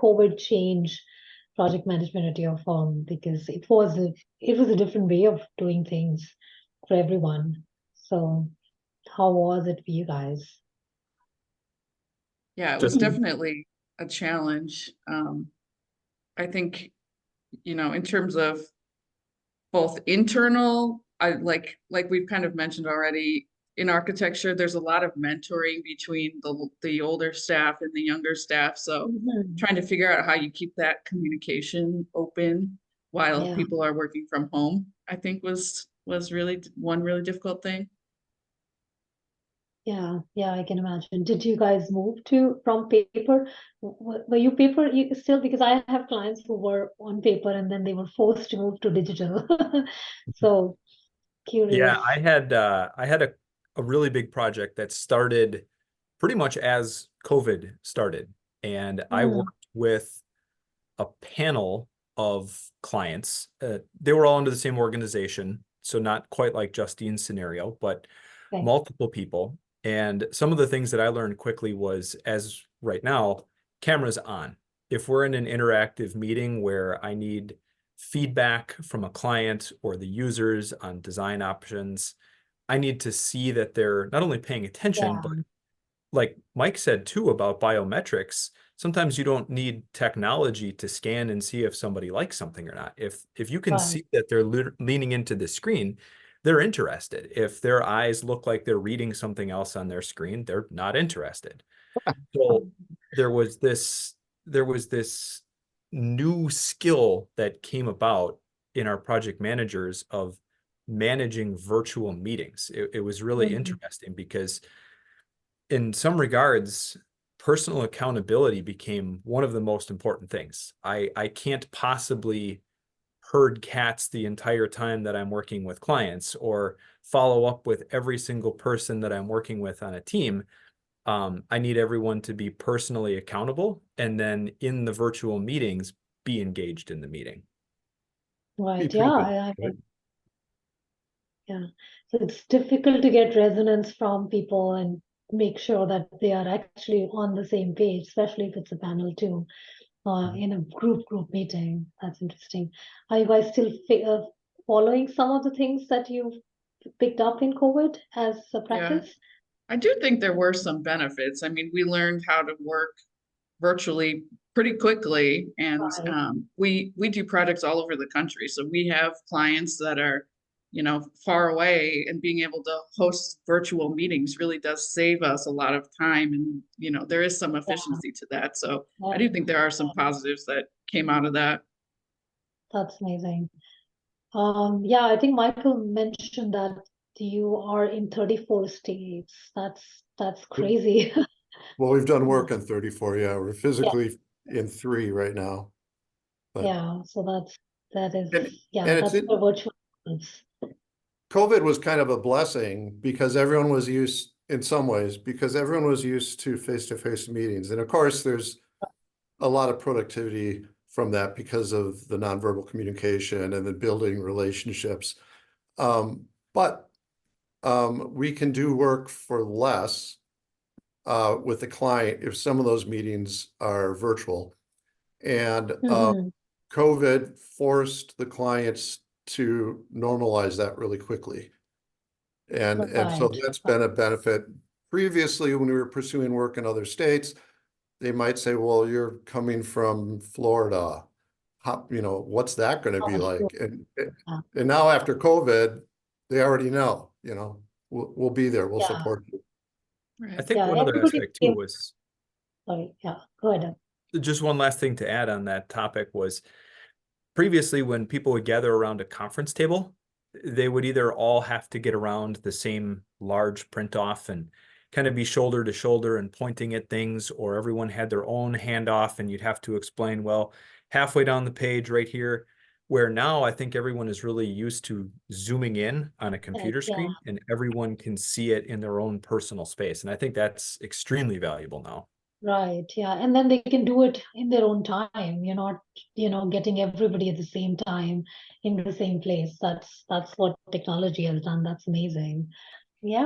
COVID change project management at your firm? Because it was a different way of doing things for everyone. So how was it for you guys? Yeah, it was Just definitely a challenge. I think, in terms of both internal, I like we've kind of mentioned already, in architecture, there's a lot of mentoring between the older staff and the younger staff. So Mhm. trying to figure out how you keep that communication open while Yeah, people are working from home, I think was really one really difficult thing. yeah, I can imagine. Did you guys move from paper? Were you paper still? Because I have clients who were on paper and then they were forced to move to digital. So yeah, curious. I had a really big project that started pretty much as COVID started, and I Hmm. worked with a panel of clients. They were all under the same organization, so not quite like Justine's scenario, but Okay. multiple people. And some of the things that I learned quickly was, as right now, cameras on. If we're in an interactive meeting where I need feedback from a client or the users on design options, I need to see that they're not only paying attention, but Yeah, like Mike said too about biometrics, sometimes you don't need technology to scan and see if somebody likes something or not. If you can right. see that they're leaning into the screen, they're interested. If their eyes look like they're reading something else on their screen, they're not interested. So there was this there was this new skill that came about in our project managers of managing virtual meetings. It was really Mhm. interesting because in some regards, personal accountability became one of the most important things. I can't possibly herd cats the entire time that I'm working with clients or follow up with every single person that I'm working with on a team. I need everyone to be personally accountable and then in the virtual meetings, be engaged in the meeting. Right. Be Yeah, proven, right? yeah. So it's difficult to get resonance from people and make sure that they are actually on the same page, especially if it's a panel too, in a group meeting. That's interesting. Are you guys still following some of the things that you've picked up in COVID as a Yeah, practice? I do think there were some benefits. I mean, we learned how to work virtually pretty quickly, and Right. we do projects all over the country. So we have clients that are, far away, and being able to host virtual meetings really does save us a lot of time, and there is some Yeah. efficiency to that. So I Yeah. do think there are some positives that came out of that. That's amazing. Yeah, I think Michael mentioned that you are in 34 states. That's crazy. Well, we've done work on 34. Yeah, we're Yeah, physically in 3 right now. But yeah. So that is and yeah, and it's that's it, the virtual is. COVID was kind of a blessing because everyone was used in some ways because everyone was used to face-to-face meetings. And of course, there's a lot of productivity from that because of the nonverbal communication and the building relationships. But we can do work for less with the client if some of those meetings are virtual. And Mhm. COVID forced the clients to normalize that really quickly. And so Right. that's been a benefit. Previously, when we were pursuing work in other states, they might say, well, you're coming from Florida. What's that going to be Oh, sure. like? Yeah. And now after COVID, they already know, we'll be there, we'll Yeah. support you. I Right. think Yeah. one other Everybody aspect too came. was Sorry. Yeah. Go ahead. just one last thing to add on that topic was previously when people would gather around a conference table, they would either all have to get around the same large print off and kind of be shoulder to shoulder and pointing at things, or everyone had their own handoff and you'd have to explain, well, halfway down the page right here, where now I think everyone is really used to zooming in on a computer Yeah. screen and everyone can see it in their own personal space. And I think that's extremely valuable now. Right. Yeah. And then they can do it in their own time. You're not, getting everybody at the same time in the same place. That's what technology has done. That's amazing. Yeah.